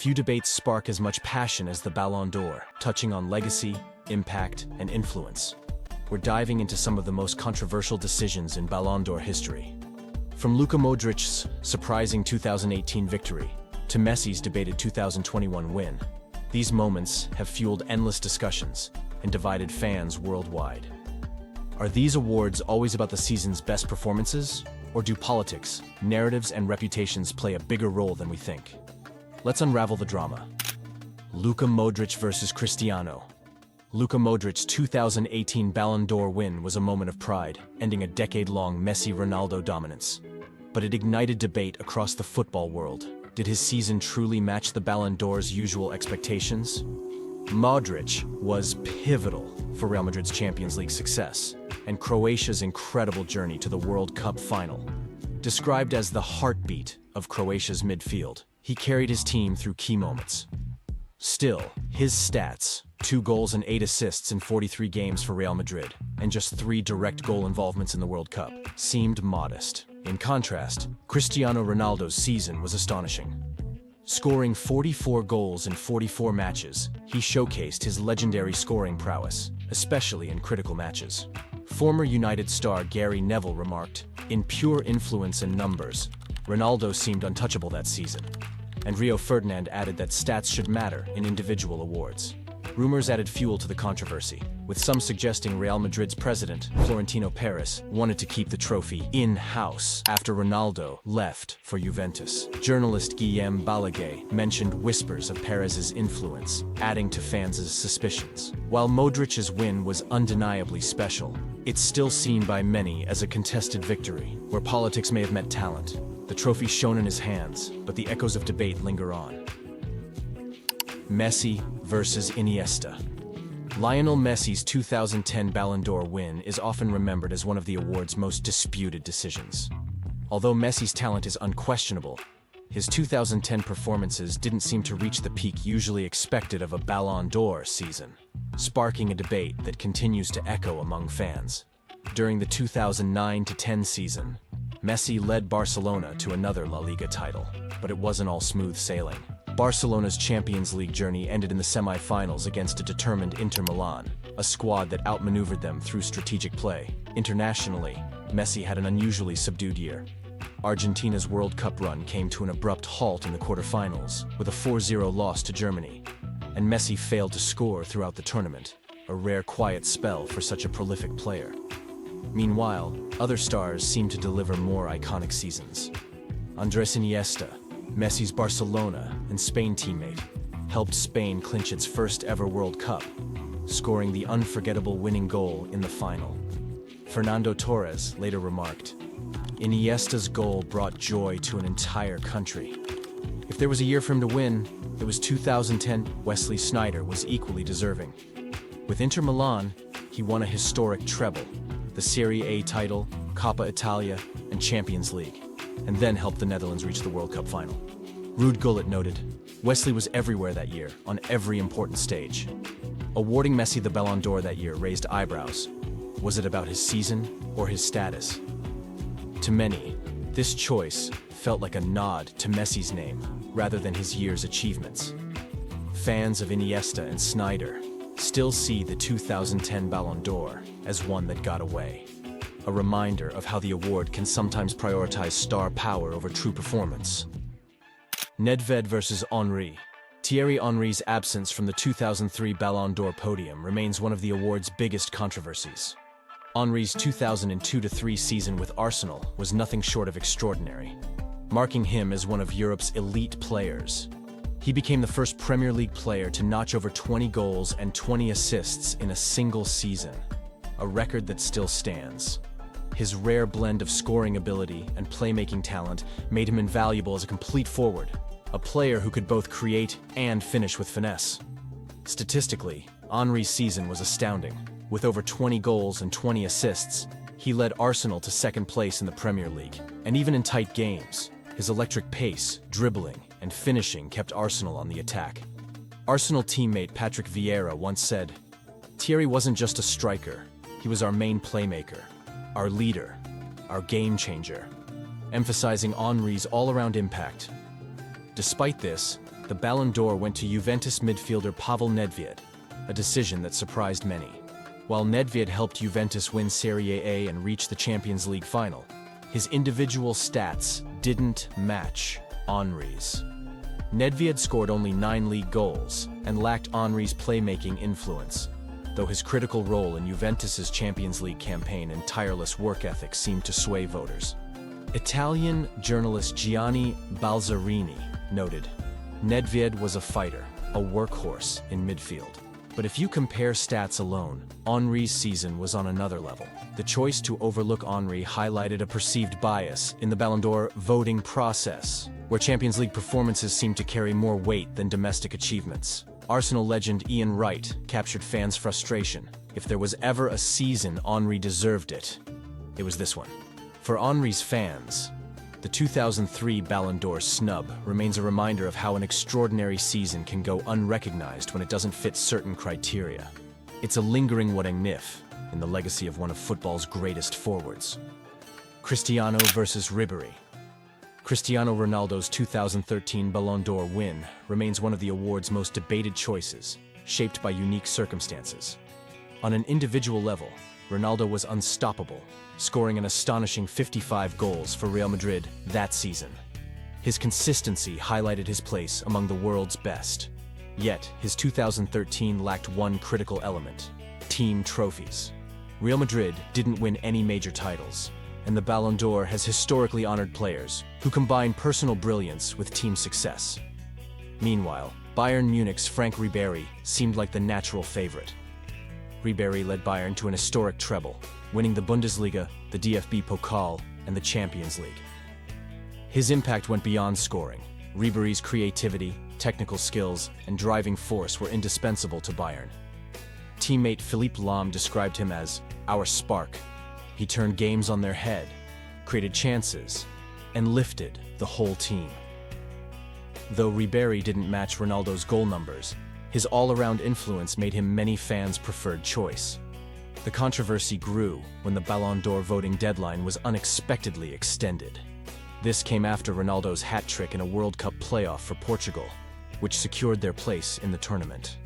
Few debates spark as much passion as the Ballon d'Or, touching on legacy, impact, and influence. We're diving into some of the most controversial decisions in Ballon d'Or history. From Luka Modric's surprising 2018 victory to Messi's debated 2021 win, these moments have fueled endless discussions and divided fans worldwide. Are these awards always about the season's best performances, or do politics, narratives, and reputations play a bigger role than we think? Let's unravel the drama. Luka Modric versus Cristiano. Luka Modric's 2018 Ballon d'Or win was a moment of pride, ending a decade-long Messi-Ronaldo dominance. But it ignited debate across the football world. Did his season truly match the Ballon d'Or's usual expectations? Modric was pivotal for Real Madrid's Champions League success and Croatia's incredible journey to the World Cup final. Described as the heartbeat of Croatia's midfield, he carried his team through key moments. Still, his stats, 2 goals and 8 assists in 43 games for Real Madrid, and just 3 direct goal involvements in the World Cup, seemed modest. In contrast, Cristiano Ronaldo's season was astonishing. Scoring 44 goals in 44 matches, he showcased his legendary scoring prowess, especially in critical matches. Former United star Gary Neville remarked, "In pure influence and numbers, Ronaldo seemed untouchable that season." And Rio Ferdinand added that stats should matter in individual awards. Rumors added fuel to the controversy, with some suggesting Real Madrid's president, Florentino Perez, wanted to keep the trophy in-house after Ronaldo left for Juventus. Journalist Guillem Balaguer mentioned whispers of Perez's influence, adding to fans' suspicions. While Modric's win was undeniably special, it's still seen by many as a contested victory, where politics may have met talent. The trophy shone in his hands, but the echoes of debate linger on. Messi versus Iniesta. Lionel Messi's 2010 Ballon d'Or win is often remembered as one of the award's most disputed decisions. Although Messi's talent is unquestionable, his 2010 performances didn't seem to reach the peak usually expected of a Ballon d'Or season, sparking a debate that continues to echo among fans. During the 2009-10 season, Messi led Barcelona to another La Liga title, but it wasn't all smooth sailing. Barcelona's Champions League journey ended in the semi-finals against a determined Inter Milan, a squad that outmaneuvered them through strategic play. Internationally, Messi had an unusually subdued year. Argentina's World Cup run came to an abrupt halt in the quarterfinals, with a 4-0 loss to Germany, and Messi failed to score throughout the tournament, a rare quiet spell for such a prolific player. Meanwhile, other stars seemed to deliver more iconic seasons. Andrés Iniesta, Messi's Barcelona and Spain teammate, helped Spain clinch its first ever World Cup, scoring the unforgettable winning goal in the final. Fernando Torres later remarked, "Iniesta's goal brought joy to an entire country. If there was a year for him to win, it was 2010. Wesley Sneijder was equally deserving. With Inter Milan, he won a historic treble, the Serie A title, Coppa Italia, and Champions League, and then helped the Netherlands reach the World Cup final." Ruud Gullit noted, "Wesley was everywhere that year, on every important stage." Awarding Messi the Ballon d'Or that year raised eyebrows. Was it about his season or his status? To many, this choice felt like a nod to Messi's name rather than his year's achievements. Fans of Iniesta and Sneijder still see the 2010 Ballon d'Or as one that got away. A reminder of how the award can sometimes prioritize star power over true performance. Nedved versus Henry. Thierry Henry's absence from the 2003 Ballon d'Or podium remains one of the award's biggest controversies. Henry's 2002-03 season with Arsenal was nothing short of extraordinary, marking him as one of Europe's elite players. He became the first Premier League player to notch over 20 goals and 20 assists in a single season, a record that still stands. His rare blend of scoring ability and playmaking talent made him invaluable as a complete forward, a player who could both create and finish with finesse. Statistically, Henry's season was astounding. With over 20 goals and 20 assists, he led Arsenal to second place in the Premier League. And even in tight games, his electric pace, dribbling, and finishing kept Arsenal on the attack. Arsenal teammate Patrick Vieira once said, "Thierry wasn't just a striker, he was our main playmaker, our leader, our game changer," emphasizing Henry's all-around impact. Despite this, the Ballon d'Or went to Juventus midfielder Pavel Nedved, a decision that surprised many. While Nedved helped Juventus win Serie A and reach the Champions League final, his individual stats didn't match Henry's. Nedved scored only 9 league goals and lacked Henry's playmaking influence, though his critical role in Juventus's Champions League campaign and tireless work ethic seemed to sway voters. Italian journalist Gianni Balzarini noted, "Nedved was a fighter, a workhorse in midfield. But if you compare stats alone, Henry's season was on another level." The choice to overlook Henry highlighted a perceived bias in the Ballon d'Or voting process, where Champions League performances seemed to carry more weight than domestic achievements. Arsenal legend Ian Wright captured fans' frustration. If there was ever a season Henry deserved it, it was this one. For Henry's fans, the 2003 Ballon d'Or snub remains a reminder of how an extraordinary season can go unrecognized when it doesn't fit certain criteria. It's a lingering what if in the legacy of one of football's greatest forwards. Cristiano versus Ribery. Cristiano Ronaldo's 2013 Ballon d'Or win remains one of the award's most debated choices, shaped by unique circumstances. On an individual level, Ronaldo was unstoppable, scoring an astonishing 55 goals for Real Madrid that season. His consistency highlighted his place among the world's best. Yet, his 2013 lacked one critical element: team trophies. Real Madrid didn't win any major titles, and the Ballon d'Or has historically honored players who combine personal brilliance with team success. Meanwhile, Bayern Munich's Frank Ribery seemed like the natural favorite. Ribery led Bayern to an historic treble, winning the Bundesliga, the DFB Pokal, and the Champions League. His impact went beyond scoring. Ribery's creativity, technical skills, and driving force were indispensable to Bayern. Teammate Philippe Lahm described him as our spark. He turned games on their head, created chances, and lifted the whole team. Though Ribery didn't match Ronaldo's goal numbers, his all-around influence made him many fans' preferred choice. The controversy grew when the Ballon d'Or voting deadline was unexpectedly extended. This came after Ronaldo's hat trick in a World Cup playoff for Portugal, which secured their place in the tournament.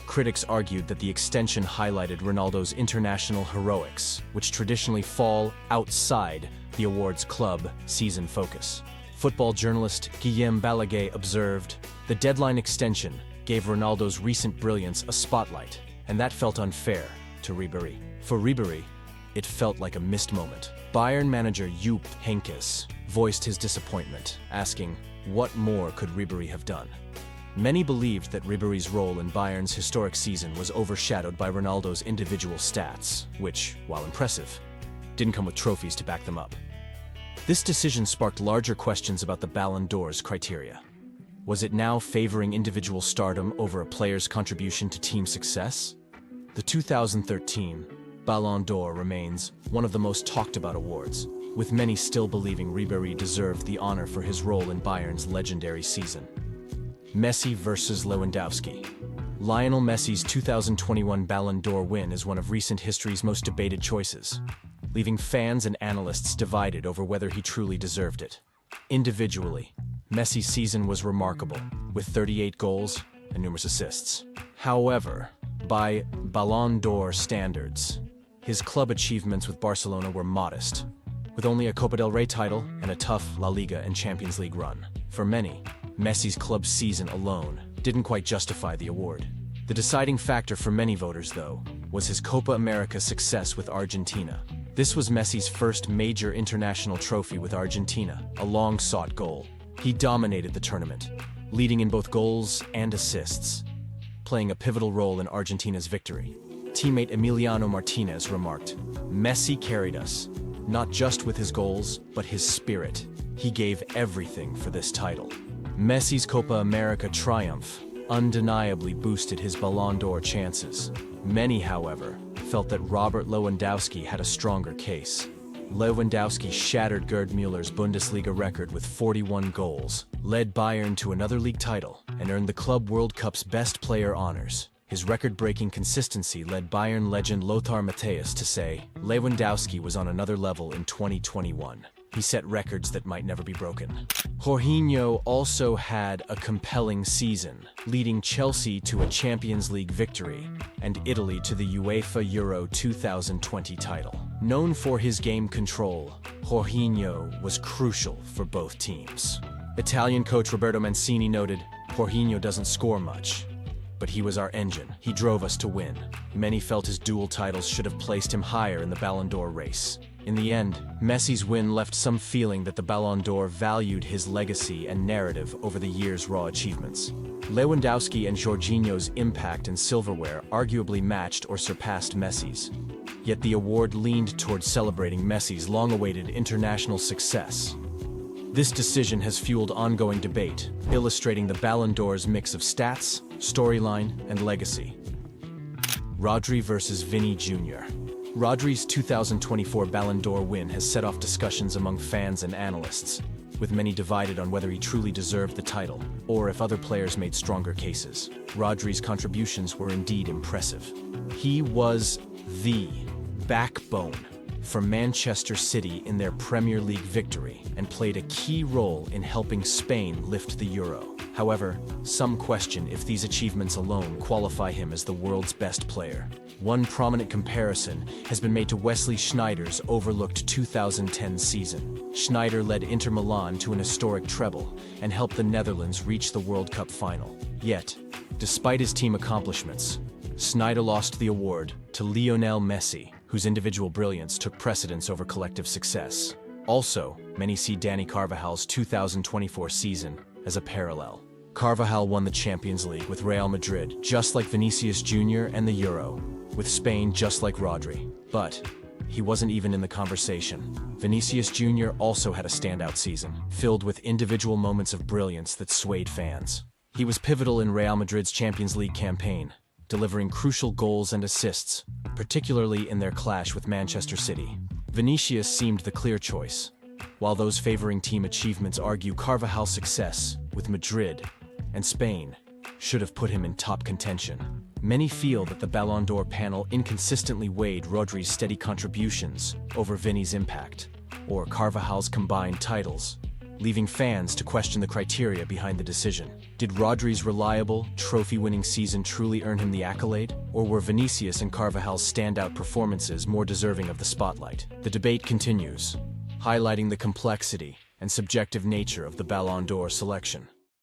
Critics argued that the extension highlighted Ronaldo's international heroics, which traditionally fall outside the award's club season focus. Football journalist Guillaume Balaguer observed, "The deadline extension gave Ronaldo's recent brilliance a spotlight, and that felt unfair to Ribery." For Ribery, it felt like a missed moment. Bayern manager Jupp Heynckes voiced his disappointment, asking, what more could Ribery have done? Many believed that Ribery's role in Bayern's historic season was overshadowed by Ronaldo's individual stats, which, while impressive, didn't come with trophies to back them up. This decision sparked larger questions about the Ballon d'Or's criteria. Was it now favoring individual stardom over a player's contribution to team success? The 2013 Ballon d'Or remains one of the most talked about awards, with many still believing Ribery deserved the honor for his role in Bayern's legendary season. Messi versus Lewandowski. Lionel Messi's 2021 Ballon d'Or win is one of recent history's most debated choices, leaving fans and analysts divided over whether he truly deserved it. Individually, Messi's season was remarkable, with 38 goals and numerous assists. However, by Ballon d'Or standards, his club achievements with Barcelona were modest, with only a Copa del Rey title and a tough La Liga and Champions League run. For many, Messi's club season alone didn't quite justify the award. The deciding factor for many voters, though, was his Copa America success with Argentina. This was Messi's first major international trophy with Argentina, a long-sought goal. He dominated the tournament, leading in both goals and assists, playing a pivotal role in Argentina's victory. Teammate Emiliano Martinez remarked, "Messi carried us, not just with his goals, but his spirit. He gave everything for this title." Messi's Copa America triumph undeniably boosted his Ballon d'Or chances. Many, however, felt that Robert Lewandowski had a stronger case. Lewandowski shattered Gerd Muller's Bundesliga record with 41 goals, led Bayern to another league title, and earned the Club World Cup's Best Player honors. His record-breaking consistency led Bayern legend Lothar Matthäus to say, "Lewandowski was on another level in 2021." He set records that might never be broken. Jorginho also had a compelling season, leading Chelsea to a Champions League victory and Italy to the UEFA Euro 2020 title. Known for his game control, Jorginho was crucial for both teams. Italian coach Roberto Mancini noted, "Jorginho doesn't score much, but he was our engine. He drove us to win." Many felt his dual titles should have placed him higher in the Ballon d'Or race. In the end, Messi's win left some feeling that the Ballon d'Or valued his legacy and narrative over the year's raw achievements. Lewandowski and Jorginho's impact and silverware arguably matched or surpassed Messi's. Yet the award leaned toward celebrating Messi's long-awaited international success. This decision has fueled ongoing debate, illustrating the Ballon d'Or's mix of stats, storyline, and legacy. Rodri versus Vini Jr. Rodri's 2024 Ballon d'Or win has set off discussions among fans and analysts, with many divided on whether he truly deserved the title, or if other players made stronger cases. Rodri's contributions were indeed impressive. He was the backbone for Manchester City in their Premier League victory and played a key role in helping Spain lift the Euro. However, some question if these achievements alone qualify him as the world's best player. One prominent comparison has been made to Wesley Sneijder's overlooked 2010 season. Sneijder led Inter Milan to an historic treble and helped the Netherlands reach the World Cup final. Yet, despite his team accomplishments, Sneijder lost the award to Lionel Messi, whose individual brilliance took precedence over collective success. Also, many see Dani Carvajal's 2024 season as a parallel. Carvajal won the Champions League with Real Madrid, just like Vinícius Jr. and the Euro, with Spain just like Rodri. But he wasn't even in the conversation. Vinícius Jr. also had a standout season, filled with individual moments of brilliance that swayed fans. He was pivotal in Real Madrid's Champions League campaign, delivering crucial goals and assists, particularly in their clash with Manchester City. Vinícius seemed the clear choice, while those favoring team achievements argue Carvajal's success with Madrid and Spain should have put him in top contention. Many feel that the Ballon d'Or panel inconsistently weighed Rodri's steady contributions over Vini's impact, or Carvajal's combined titles, leaving fans to question the criteria behind the decision. Did Rodri's reliable, trophy-winning season truly earn him the accolade, or were Vinícius and Carvajal's standout performances more deserving of the spotlight? The debate continues, highlighting the complexity and subjective nature of the Ballon d'Or selection.